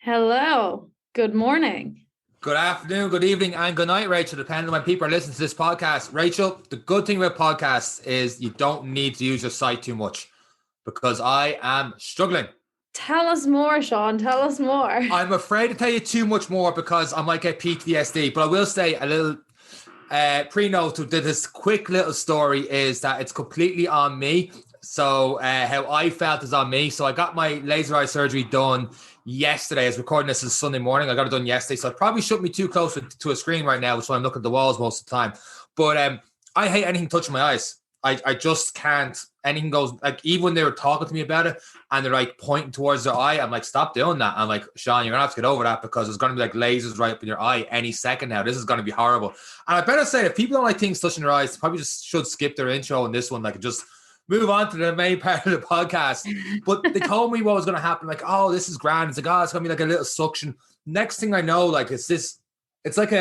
Hello. Good morning. Good afternoon, good evening, and good night, Rachel, depending on when people are listening to this podcast. Rachel, the good thing about podcasts is you don't need to use your sight too much because I am struggling. Tell us more, Sean. Tell us more. I'm afraid to tell you too much more because I might get PTSD, but I will say a little pre-note to this quick little story is that it's completely on me. So how I felt is on me. So I got my laser eye surgery done yesterday. I was recording this on Sunday morning. I got it done yesterday. So it probably shouldn't be too close to a screen right now, so I'm looking at the walls most of the time. But I hate anything touching my eyes. I just can't. Anything goes, like, even when they were talking to me about it and they're like pointing towards their eye, I'm like, stop doing that. I'm like, Sean, you're gonna have to get over that because there's gonna be like lasers right up in your eye any second now. This is gonna be horrible. And I better say, if people don't like things touching their eyes, they probably just should skip their intro in this one, like just move on to the main part of the podcast. But they told me what was gonna happen, like, oh, this is grand. It's like, oh, it's gonna be like a little suction. Next thing I know, like it's like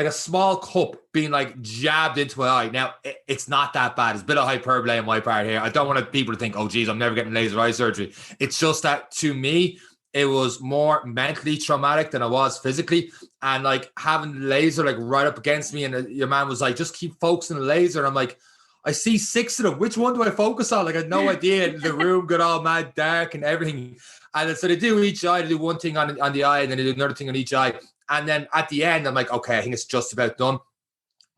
a small cup being like jabbed into my eye. Now, it's not that bad. It's a bit of hyperbole on my part here. I don't want people to think, oh, geez, I'm never getting laser eye surgery. It's just that to me, it was more mentally traumatic than it was physically. And like having the laser like right up against me, and your man was like, just keep focusing the laser. And I'm like, I see 6 of them. Which one do I focus on? Like, I had no idea. The room got all mad dark and everything. And so they do each eye. They do one thing on the eye, and then they do another thing on each eye. And then at the end, I'm like, okay, I think it's just about done.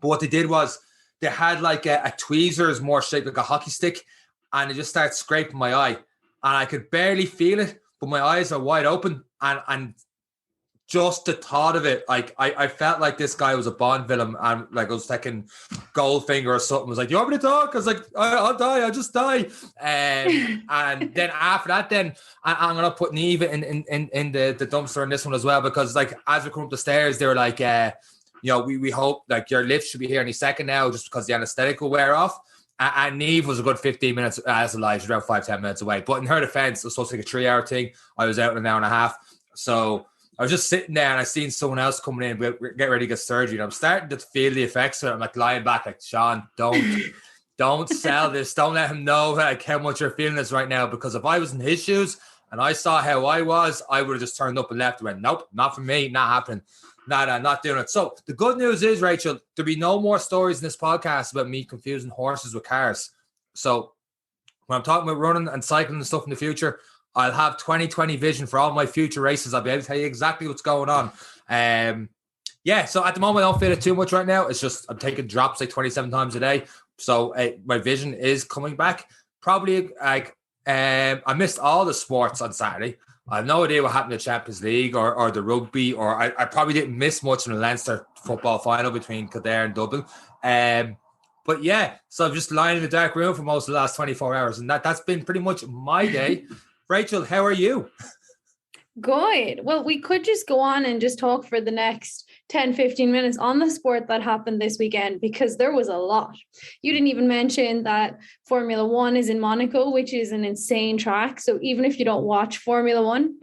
But what they did was they had like a tweezers more shaped like a hockey stick, and it just started scraping my eye. And I could barely feel it, but my eyes are wide open. And just the thought of it, like I felt like this guy was a Bond villain, and like I was taking Goldfinger or something. I was like, you want me to talk? I was like, I'll die. I'll just die. And then after that, then I'm gonna put Neve in the dumpster in this one as well, because like as we come up the stairs, they were like, we hope like your lift should be here any second now, just because the anesthetic will wear off. And Neve was a good 15 minutes as a lie. She's around 5-10 minutes away. But in her defense, it was supposed to take a 3-hour thing. I was out in an hour and a half. So I was just sitting there and I seen someone else coming in, get ready to get surgery. And I'm starting to feel the effects of it. I'm like lying back, like, Sean, don't sell this. Don't let him know like how much you're feeling this right now. Because if I was in his shoes and I saw how I was, I would have just turned up and left and went, nope, not for me, not happening. Not doing it. So the good news is, Rachel, there'll be no more stories in this podcast about me confusing horses with cars. So when I'm talking about running and cycling and stuff in the future, I'll have 20/20 vision for all my future races. I'll be able to tell you exactly what's going on. So at the moment, I don't feel it too much right now. It's just I'm taking drops like 27 times a day. So my vision is coming back. Probably like I missed all the sports on Saturday. I have no idea what happened to the Champions League or the rugby, or I probably didn't miss much in the Leinster football final between Kildare and Dublin. But yeah, so I'm just lying in the dark room for most of the last 24 hours. And that's been pretty much my day. Rachel, how are you? Good. Well, we could just go on and just talk for the next 10-15 minutes on the sport that happened this weekend, because there was a lot. You didn't even mention that Formula One is in Monaco, which is an insane track. So even if you don't watch Formula One,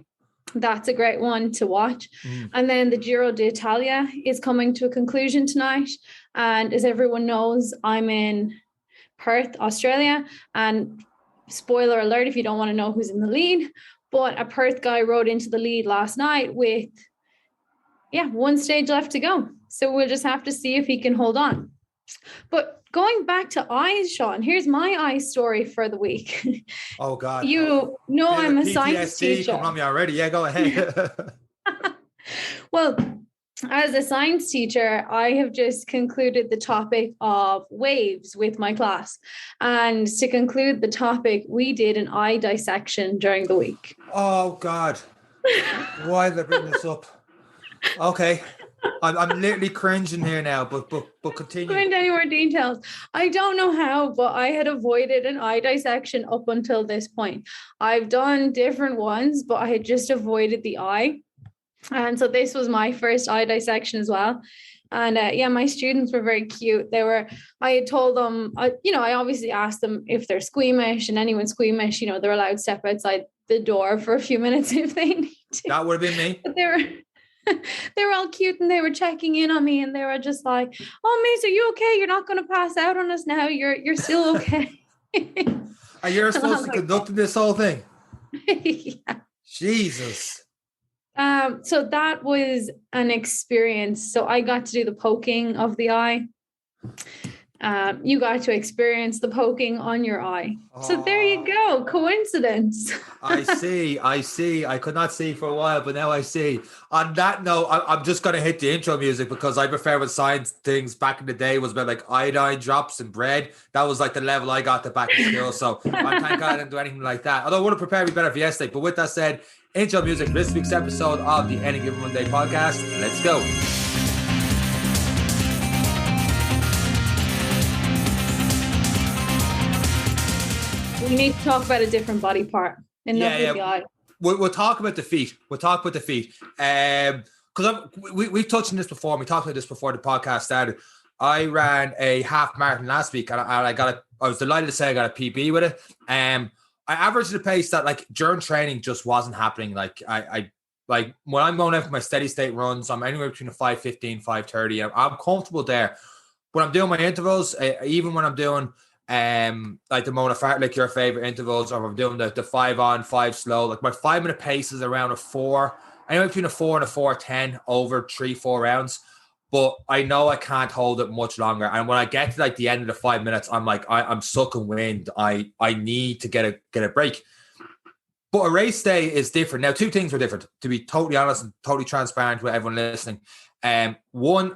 that's a great one to watch. And then the Giro d'Italia is coming to a conclusion tonight. And as everyone knows, I'm in Perth, Australia. And spoiler alert, if you don't want to know who's in the lead, but a Perth guy rode into the lead last night with, one stage left to go. So we'll just have to see if he can hold on. But going back to eyes, Sean, here's my eye story for the week. Oh, God. You know I'm a science teacher. Come on me already. Yeah, go ahead. Well, as a science teacher, I have just concluded the topic of waves with my class. And to conclude the topic, we did an eye dissection during the week. Oh, God. Why did I bring this up? Okay. I'm literally cringing here now, but continue. Go into any more details. I don't know how, but I had avoided an eye dissection up until this point. I've done different ones, but I had just avoided the eye. And so this was my first eye dissection as well. And my students were very cute. I had told them, I obviously asked them if they're squeamish, and anyone squeamish, they're allowed to step outside the door for a few minutes if they need to. That would have been me. But they were all cute, and they were checking in on me, and they were just like, "Oh, Mace, are you okay? You're not going to pass out on us now. You're still okay." Are you supposed to conduct this whole thing? Yeah. Jesus. So that was an experience. So I got to do the poking of the eye. You got to experience the poking on your eye. So there you go. Coincidence. I see. I could not see for a while, but now I see. On that note, I'm just going to hit the intro music because I prefer when science things back in the day was about like iodine drops and bread. That was like the level I got to back in school. So I thank God I didn't do anything like that. Although I would have prepared me better for yesterday. But with that said, intro music for this week's episode of the Any Given Monday podcast. Let's go. We need to talk about a different body part. Enough with the eye. We'll talk about the feet. Because we touched on this before. We talked about this before the podcast started. I ran a half marathon last week, and I was delighted to say I got a PB with it. I averaged a pace that like during training just wasn't happening. Like I like when I'm going out for my steady state runs, I'm anywhere between a 5:15, 5:30. I'm comfortable there. When I'm doing my intervals, even when I'm doing like the Mona Fart, like your favorite intervals, or I'm doing the 5 on, 5 slow, like my 5 minute pace is around a 4, anywhere between a 4 and a 4:10 over 3-4 rounds. But I know I can't hold it much longer. And when I get to like the end of the 5 minutes, I'm like, I'm sucking wind. I need to get a break. But a race day is different. Now, 2 things were different, to be totally honest and totally transparent with everyone listening. One,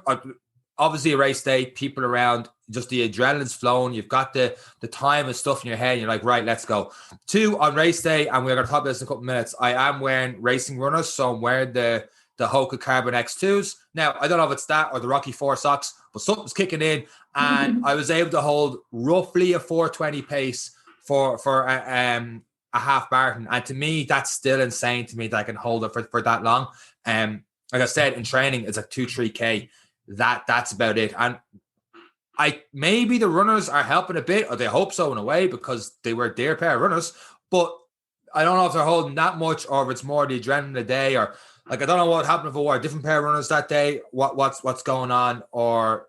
obviously a race day, people around, just the adrenaline's flowing. You've got the time and stuff in your head. And you're like, right, let's go. 2, on race day, and we're going to talk about this in a couple of minutes, I am wearing racing runners. So I'm wearing the Hoka Carbon X2s. Now, I don't know if it's that or the Rocky 4 socks, but something's kicking in. And I was able to hold roughly a 4:20 pace for a half marathon. And to me, that's still insane to me that I can hold it for that long. Like I said, in training, it's like 2-3K. That's about it. And maybe the runners are helping a bit, or they hope so in a way, because they were their pair of runners. But I don't know if they're holding that much, or if it's more the adrenaline of the day, or like I don't know what happened if I wore a different pair of runners that day. What's going on, or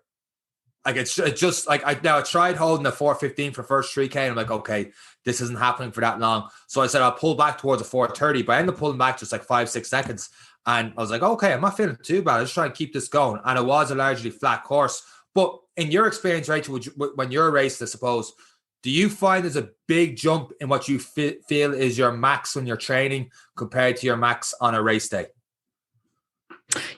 like it's just like I tried holding the 4:15 for the first 3K, and I'm like, okay, this isn't happening for that long. So I said I'll pull back towards a 4:30, but I ended up pulling back just like 5-6 seconds. And I was like, okay, I'm not feeling too bad. I just try and keep this going. And it was a largely flat course. But in your experience, Rachel, when you're racing, I suppose, do you find there's a big jump in what you feel is your max when you're training compared to your max on a race day?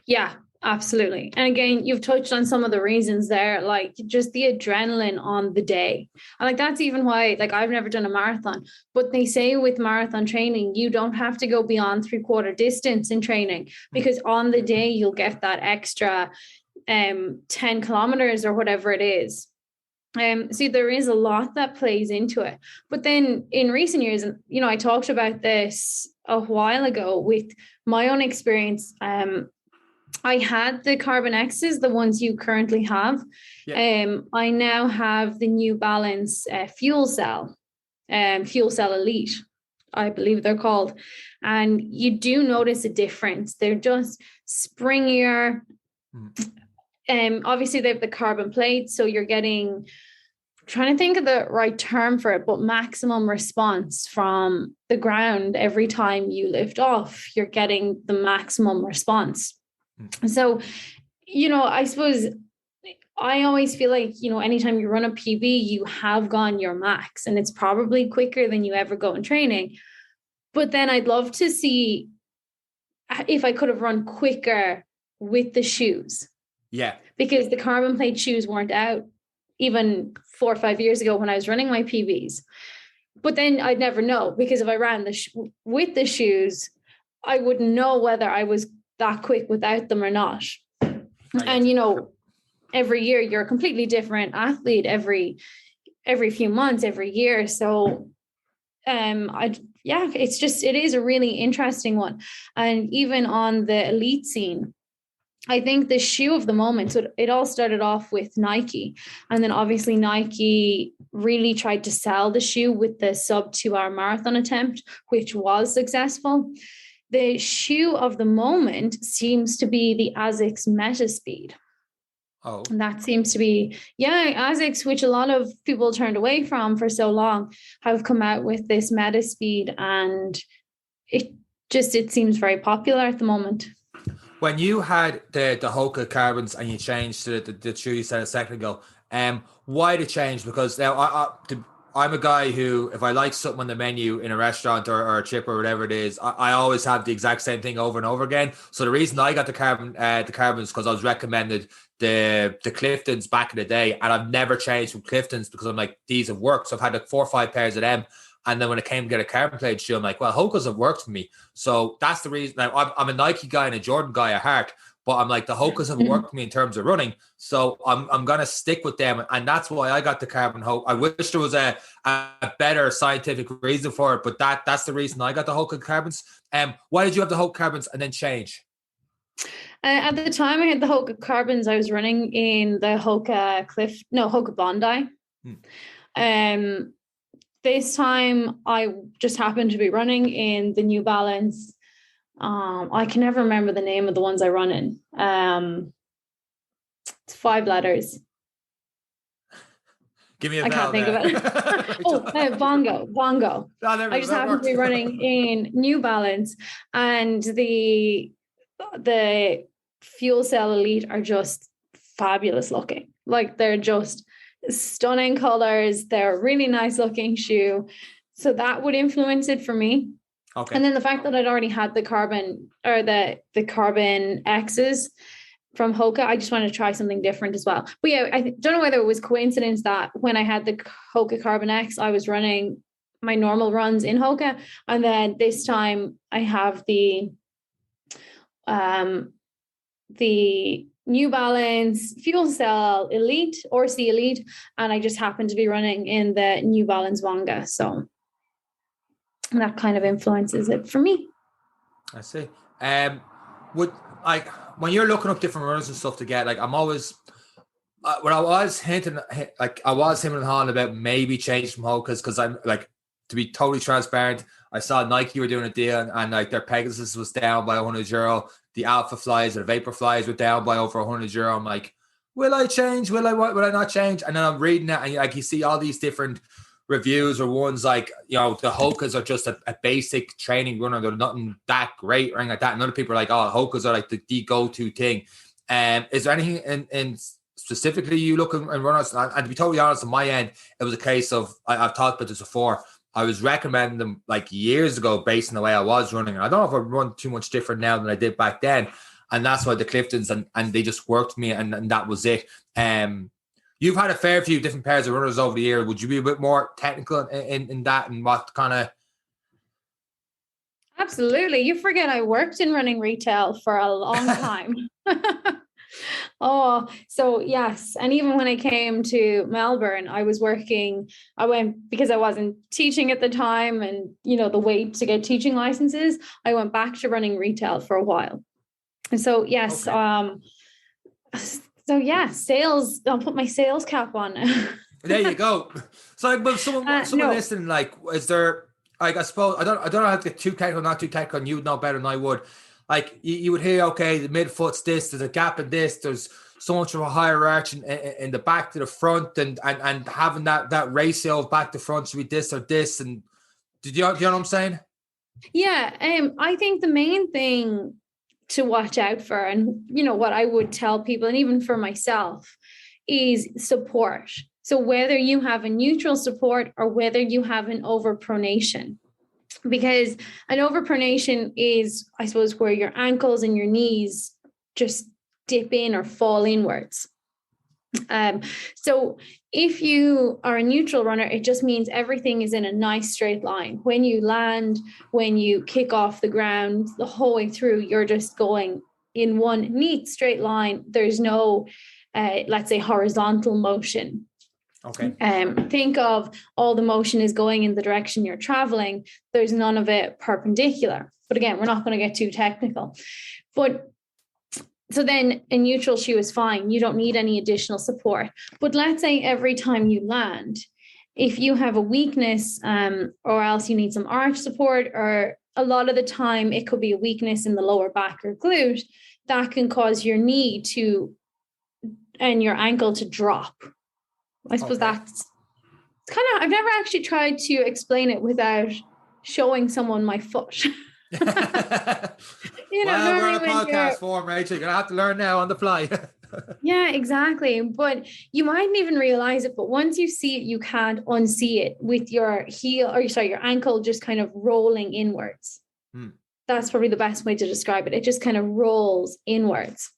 Yeah, absolutely. And again, you've touched on some of the reasons there, like just the adrenaline on the day. And like that's even why, like, I've never done a marathon, but they say with marathon training, you don't have to go beyond 3/4 distance in training, because on the day you'll get that extra 10 kilometers or whatever it is. See, there is a lot that plays into it. But then in recent years, and you know, I talked about this a while ago with my own experience. I had the Carbon X's, the ones you currently have. Yeah. I now have the New Balance Fuel Cell Elite, I believe they're called. And you do notice a difference. They're just springier. Obviously they have the carbon plate, so you're getting, trying to think of the right term for it, but maximum response from the ground every time you lift off. You're getting the maximum response. So, you know, I suppose I always feel like, you know, anytime you run a PB, you have gone your max, and it's probably quicker than you ever go in training. But then I'd love to see if I could have run quicker with the shoes. Yeah. Because the carbon plate shoes weren't out even 4 or 5 years ago when I was running my PBs. But then I'd never know, because if I ran with the shoes, I wouldn't know whether I was that quick without them or not. And, you know, every year you're a completely different athlete every few months, every year. So it is a really interesting one. And even on the elite scene, I think the shoe of the moment, so it all started off with Nike. And then obviously Nike really tried to sell the shoe with the sub 2-hour marathon attempt, which was successful. The shoe of the moment seems to be the ASICS Metaspeed. Oh. And that seems to be, ASICS, which a lot of people turned away from for so long, have come out with this Metaspeed, and just it seems very popular at the moment. When you had the Hoka carbons and you changed to the shoe you said a second ago, why the change? Because now I'm a guy who, if I like something on the menu in a restaurant or a chip or whatever it is, I always have the exact same thing over and over again. So the reason I got the carbons because I was recommended the Cliftons back in the day, and I've never changed from Cliftons because I'm like, these have worked. So I've had like 4 or 5 pairs of them. And then when it came to get a carbon plated shoe, I'm like, well, Hoka's have worked for me. So that's the reason. Now, I'm a Nike guy and a Jordan guy at heart, but I'm like, the Hoka's have worked for me in terms of running. So I'm going to stick with them. And that's why I got the carbon Hoka. I wish there was a better scientific reason for it, but that's the reason I got the Hoka carbons. Why did you have the Hoka carbons and then change? At the time I had the Hoka carbons, I was running in the Hoka Bondi. This time I just happened to be running in the New Balance. I can never remember the name of the ones I run in. It's 5 letters. Give me a I can't think of it. Bongo. I just happened to be running in New Balance, and the Fuel Cell Elite are just fabulous looking. Like, they're just stunning colors. They're a really nice looking shoe. So that would influence it for me. Okay. And then the fact that I'd already had the carbon or the carbon X's from Hoka, I just wanted to try something different as well. But yeah, I don't know whether it was coincidence that when I had the Hoka Carbon X, I was running my normal runs in Hoka. And then this time I have the New Balance Fuel Cell Elite or C Elite, and I just happened to be running in the New Balance Wanga. So that kind of influences it for me. I see. When you're looking up different runners and stuff to get, like, I'm always when I was hinting and hawing about maybe changing from Hoka's, because I'm like, to be totally transparent, I saw Nike were doing a deal and like their Pegasus was down by €100. The Alpha Flies or the Vapor Flies were down by over €100. I'm like, will I change? Will I not change? And then I'm reading it, and like, you see all these different reviews, or ones like, you know, the Hokas are just a basic training runner. They're nothing that great or anything like that. And other people are like, oh, Hokas are like the go-to thing. Is there anything in specifically you look and runners? And to be totally honest, on my end, it was a case of, I've talked about this before, I was recommending them like years ago based on the way I was running. I don't know if I run too much different now than I did back then. And that's why the Cliftons, and they just worked for me, and that was it. You've had a fair few different pairs of runners over the year. Would you be a bit more technical in that, and what kind of? Absolutely. You forget I worked in running retail for a long time. Oh, so yes. And even when I came to Melbourne, I went because I wasn't teaching at the time, and, you know, the wait to get teaching licenses, I went back to running retail for a while. And so, yes. Okay. So yeah, sales, I'll put my sales cap on. There you go. So like, but someone listening, like, is there, like, I suppose, I don't know how to get too technical, not too technical, and you would know better than I would. Like, you would hear, okay, the midfoot's this, there's a gap in this, there's so much of a higher arch in the back to the front, and having that ratio of back to front should be this or this. And do you know what I'm saying? Yeah, I think the main thing to watch out for, and, you know, what I would tell people, and even for myself, is support. So whether you have a neutral support or whether you have an overpronation. Because an overpronation is, I suppose, where your ankles and your knees just dip in or fall inwards. So if you are a neutral runner, it just means everything is in a nice straight line. When you land, when you kick off the ground, the whole way through, you're just going in one neat straight line. There's no, let's say, horizontal motion. Okay. Think of all the motion is going in the direction you're traveling. There's none of it perpendicular. But again, we're not going to get too technical. But so then a neutral shoe is fine. You don't need any additional support. But let's say every time you land, if you have a weakness, or else you need some arch support, or a lot of the time it could be a weakness in the lower back or glute, that can cause your knee and your ankle to drop. I suppose that's kind of, I've never actually tried to explain it without showing someone my foot. You know, Well, we're normally on a when podcast form, Rachel. You're going to have to learn now on the fly. yeah, exactly. But you mightn't even realize it. But once you see it, you can't unsee it with your heel, or sorry, your ankle just kind of rolling inwards. That's probably the best way to describe it. It just kind of rolls inwards.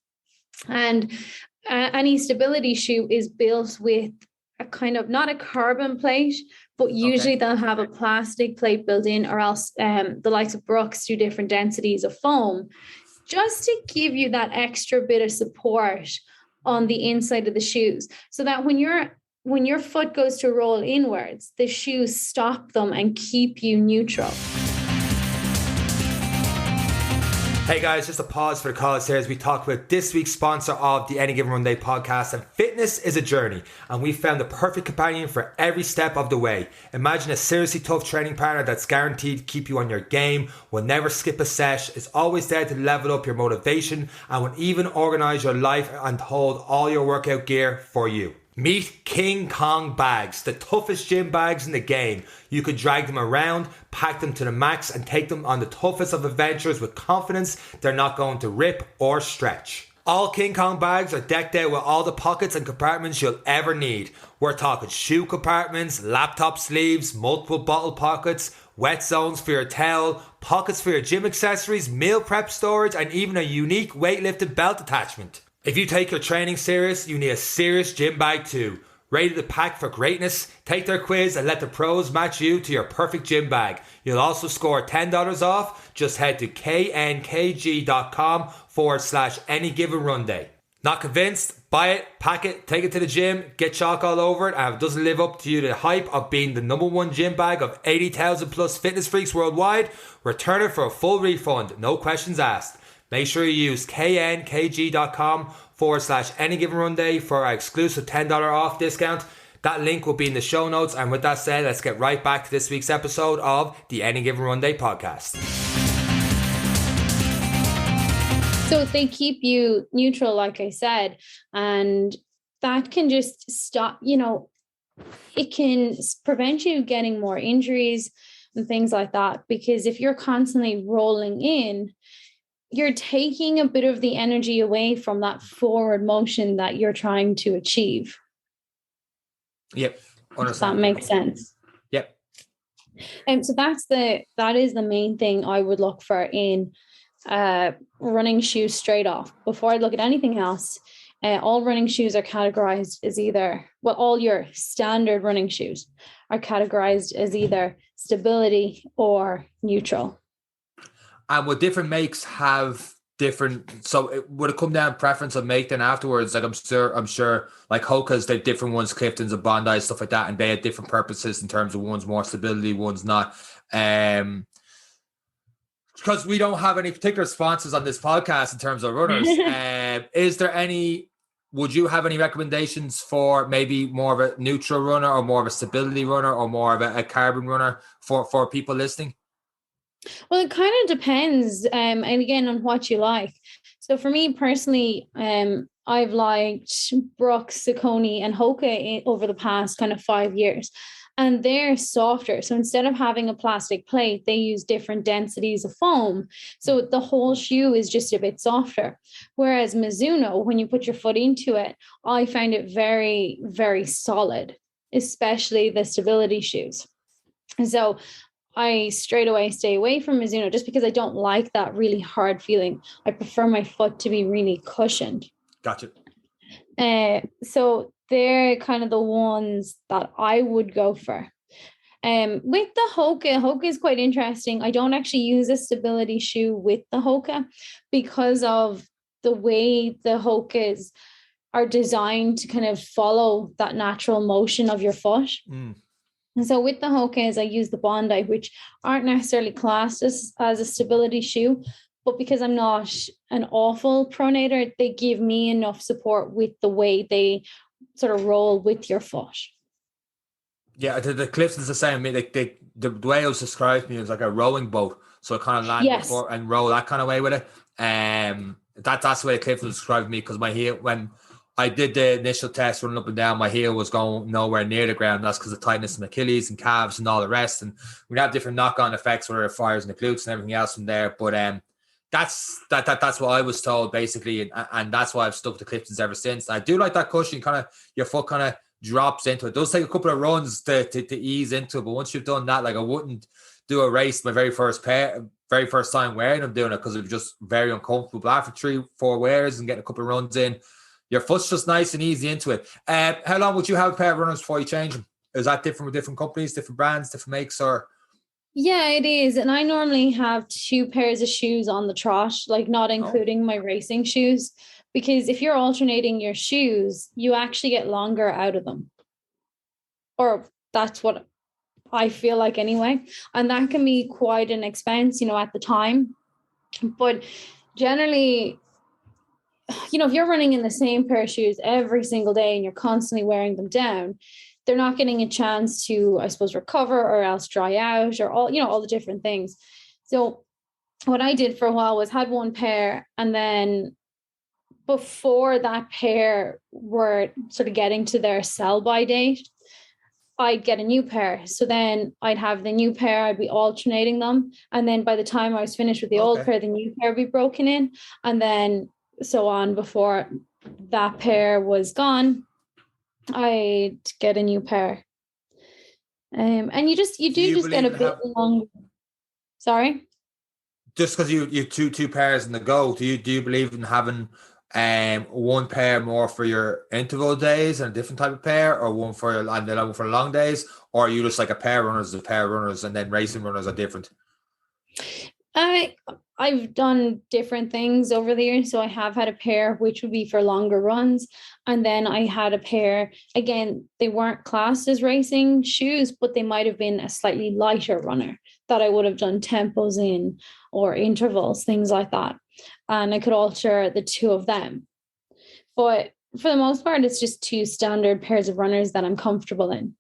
And any stability shoe is built with a kind of, not a carbon plate, but usually they'll have a plastic plate built in, or else the likes of Brooks do different densities of foam, just to give you that extra bit of support on the inside of the shoes, so that when your foot goes to roll inwards, the shoes stop them and keep you neutral. Hey guys, just a pause for the cause here as we talk about this week's sponsor of the Any Given Run Day podcast. And fitness is a journey, and we found the perfect companion for every step of the way. Imagine a seriously tough training partner that's guaranteed to keep you on your game, will never skip a set, is always there to level up your motivation, and will even organize your life and hold all your workout gear for you. Meet King Kong bags, the toughest gym bags in the game. You could drag them around, pack them to the max, and take them on the toughest of adventures with confidence they're not going to rip or stretch. All King Kong bags are decked out with all the pockets and compartments you'll ever need. We're talking shoe compartments, laptop sleeves, multiple bottle pockets, wet zones for your towel, pockets for your gym accessories, meal prep storage, and even a unique weightlifted belt attachment. If you take your training serious, you need a serious gym bag too. Rated to pack for greatness? Take their quiz and let the pros match you to your perfect gym bag. You'll also score $10 off. Just head to knkg.com/any given run day. Not convinced? Buy it, pack it, take it to the gym, get chalk all over it, and if it doesn't live up to the hype of being the _1 gym bag of 80,000 plus fitness freaks worldwide, return it for a full refund, no questions asked. Make sure you use knkg.com/any given run day for our exclusive $10 off discount. That link will be in the show notes. And with that said, let's get right back to this week's episode of the Any Given Run Day podcast. So they keep you neutral, like I said, and that can just stop, it can prevent you getting more injuries and things like that. Because if you're constantly rolling in, you're taking a bit of the energy away from that forward motion that you're trying to achieve. Yep. If that makes sense. Yep. And so that is the main thing I would look for in running shoes straight off. Before I look at anything else, all running shoes are categorized as all your standard running shoes are categorized as either stability or neutral. And would different makes have different? So would it come down to preference of make then afterwards? Like I'm sure, like Hoka's, they've different ones, Clifton's and Bondi, stuff like that, and they have different purposes in terms of one's more stability, one's not. Because we don't have any particular sponsors on this podcast in terms of runners. Is there any? Would you have any recommendations for maybe more of a neutral runner, or more of a stability runner, or more of a carbon runner for people listening? Well, it kind of depends, and again, on what you like. So for me personally, I've liked Brooks, Saucony, and Hoka over the past kind of 5 years, and they're softer. So instead of having a plastic plate, they use different densities of foam. So the whole shoe is just a bit softer. Whereas Mizuno, when you put your foot into it, I find it very, very solid, especially the stability shoes. So I straight away stay away from Mizuno just because I don't like that really hard feeling. I prefer my foot to be really cushioned. Gotcha. So they're kind of the ones that I would go for. With the Hoka is quite interesting. I don't actually use a stability shoe with the Hoka because of the way the Hokas are designed to kind of follow that natural motion of your foot. And so with the Hokas, I use the Bondi, which aren't necessarily classed as a stability shoe, but because I'm not an awful pronator, they give me enough support with the way they sort of roll with your foot. Yeah, the Clifton's the same. I mean, the way it was described to me was like a rowing boat, so it kind of land and roll that kind of way with it. That's the way the Clifton described me, because my heel, when I did the initial test running up and down. My heel was going nowhere near the ground. That's because of tightness in Achilles and calves and all the rest. And we have different knock-on effects where it fires in the glutes and everything else from there. But that's what I was told basically, and that's why I've stuck to Clifton's ever since. I do like that cushion, kind of your foot kind of drops into it. It does take a couple of runs to ease into it, but once you've done that, like I wouldn't do a race my very first time wearing them doing it because it was just very uncomfortable. But after 3-4 wears and getting a couple of runs in, your foot's just nice and easy into it. How long would you have a pair of runners before you change them? Is that different with different companies, different brands, different makes, or? Yeah, it is. And I normally have 2 pairs of shoes on the trot, like not including my racing shoes, because if you're alternating your shoes, you actually get longer out of them. Or that's what I feel like anyway. And that can be quite an expense, at the time. But generally, if you're running in the same pair of shoes every single day and you're constantly wearing them down, they're not getting a chance to, I suppose, recover or else dry out or all the different things. So what I did for a while was had 1 pair, and then before that pair were sort of getting to their sell-by date, I'd get a new pair. So then I'd have the new pair, I'd be alternating them. And then by the time I was finished with the old pair, the new pair would be broken in. And then so on before that pair was gone, I'd get a new pair. And you do just get a bit longer. Sorry? Just because you two pairs in the go, do you believe in having 1 pair more for your interval days and a different type of pair, or one for long days, or are you just like a pair of runners is a pair of runners and then racing runners are different? I've done different things over the years. So I have had a pair which would be for longer runs. And then I had a pair, again, they weren't classed as racing shoes, but they might have been a slightly lighter runner that I would have done tempos in or intervals, things like that. And I could alter the 2 of them. But for the most part, it's just 2 standard pairs of runners that I'm comfortable in.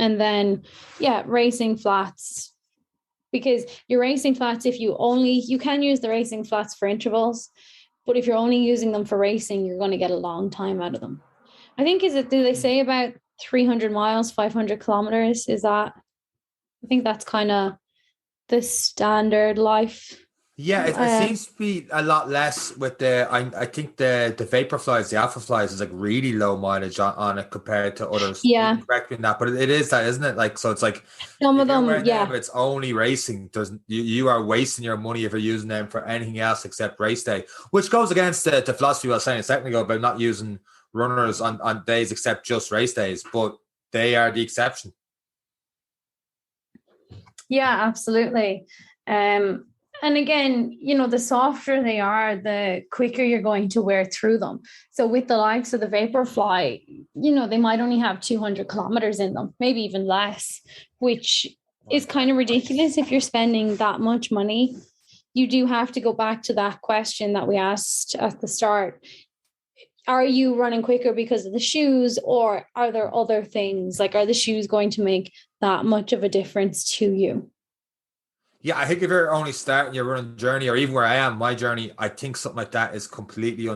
And then, racing flats. Because your racing flats, you can use the racing flats for intervals, but if you're only using them for racing, you're going to get a long time out of them. I think, do they say about 300 miles, 500 kilometers? I think that's kind of the standard life. Yeah, it seems to be a lot less with I think the Vaporflies, the Alpha Flies is like really low mileage on it compared to others. Yeah. Correct me in that, but it is that, isn't it? Like, so it's like some of them, yeah. But it's only racing. You are wasting your money if you're using them for anything else except race day, which goes against the philosophy I was saying a second ago about not using runners on days except just race days, but they are the exception. Yeah, absolutely. And again, the softer they are, the quicker you're going to wear through them. So with the likes of the Vaporfly, they might only have 200 kilometers in them, maybe even less, which is kind of ridiculous if you're spending that much money. You do have to go back to that question that we asked at the start. Are you running quicker because of the shoes, or are there other things? Like, are the shoes going to make that much of a difference to you? Yeah, I think if you're only starting your running journey, or even where I am, my journey, I think something like that is completely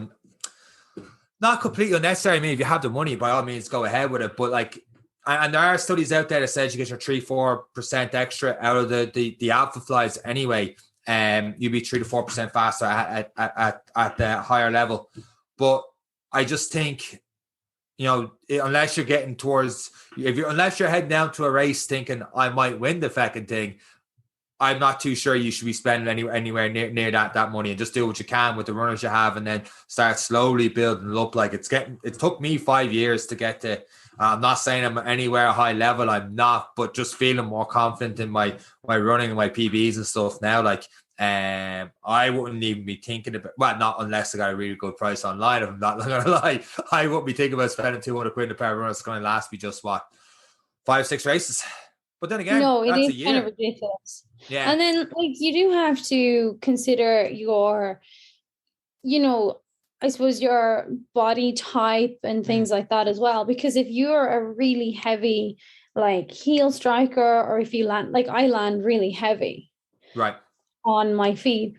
not completely unnecessary. I mean, if you have the money, by all means, go ahead with it. But like, and there are studies out there that says you get your 3-4% extra out of the Alpha Flies anyway. You'll be 3 to 4% faster at the higher level. But I just think, unless you're getting unless you're heading down to a race thinking I might win the fucking thing, I'm not too sure you should be spending anywhere near that money, and just do what you can with the runners you have, and then start slowly building it up. Like it took me 5 years to get to. I'm not saying I'm anywhere high level. I'm not, but just feeling more confident in my running and my PBs and stuff now. Like, I wouldn't even be thinking about, well, not unless I got a really good price online. If I'm not going to lie, I wouldn't be thinking about spending 200 quid a pair of runners. It's going to last me just 5-6 races. But then again, no, it that's is kind of ridiculous. Yeah. And then you do have to consider your, I suppose your body type and things like that as well. Because if you're a really heavy, like heel striker, or if you land, like I land really heavy. Right. On my feet,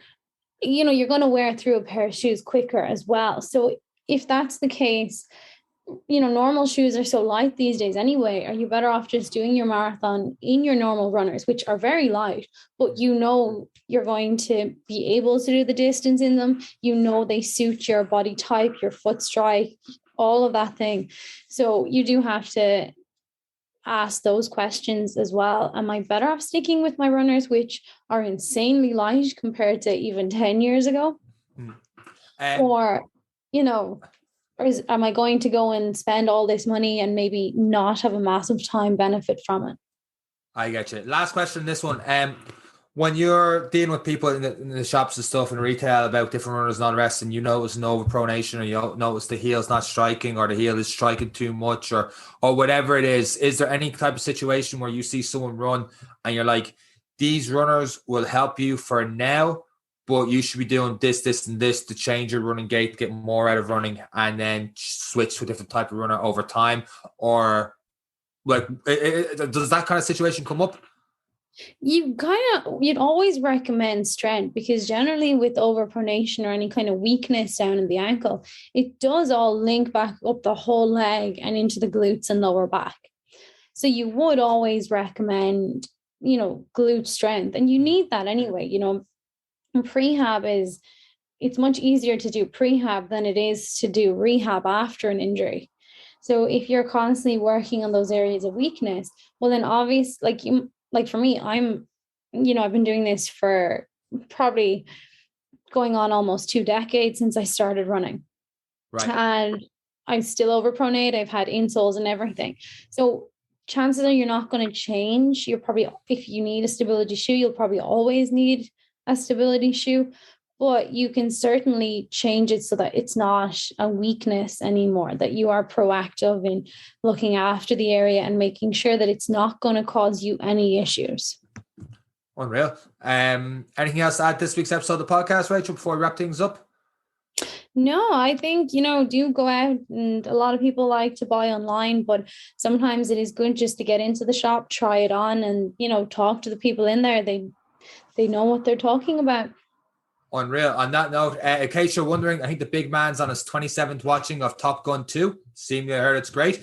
you're going to wear through a pair of shoes quicker as well. So if that's the case, normal shoes are so light these days anyway. Are you better off just doing your marathon in your normal runners, which are very light, but you're going to be able to do the distance in them? They suit your body type, your foot strike, all of that thing. So you do have to ask those questions as well. Am I better off sticking with my runners, which are insanely light compared to even 10 years ago? Or, am I going to go and spend all this money and maybe not have a massive time benefit from it? I get you. Last question, this one. When you're dealing with people in the shops and stuff and retail about different runners and all the rest, and you notice an overpronation, or you notice the heel's not striking, or the heel is striking too much, or whatever it is there any type of situation where you see someone run and you're like, these runners will help you for now, but you should be doing this, this, and this to change your running gait, get more out of running, and then switch to a different type of runner over time? Or like, does that kind of situation come up? You'd always recommend strength, because generally with overpronation or any kind of weakness down in the ankle, it does all link back up the whole leg and into the glutes and lower back. So you would always recommend, glute strength, and you need that anyway. Prehab it's much easier to do prehab than it is to do rehab after an injury. So if you're constantly working on those areas of weakness, well then obviously, like for me, I've been doing this for probably going on almost 2 decades since I started running. Right. And I'm still overpronate. I've had insoles and everything. So chances are you're not going to change. If you need a stability shoe, you'll probably always need a stability shoe, but you can certainly change it so that it's not a weakness anymore, that you are proactive in looking after the area and making sure that it's not going to cause you any issues. Unreal. Anything else to add this week's episode of the podcast, Rachel, before we wrap things up? No, I think, do go out, and a lot of people like to buy online, but sometimes it is good just to get into the shop, try it on, and, talk to the people in there. They know what they're talking about. Unreal. On that note, in case you're wondering, I think the big man's on his 27th watching of Top Gun 2. Seemingly, I heard it's great.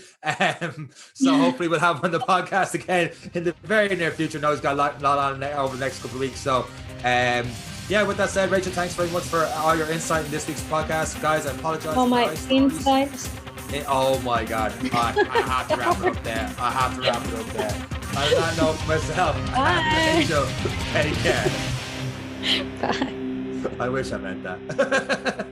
So hopefully we'll have him on the podcast again in the very near future. I know he's got a lot on over the next couple of weeks. So, with that said, Rachel, thanks very much for all your insight in this week's podcast. Guys, I apologize. Oh, my insight. Oh, my God. I have to wrap it up there. On that note, myself, Rachel, take care. Bye. I wish I meant that.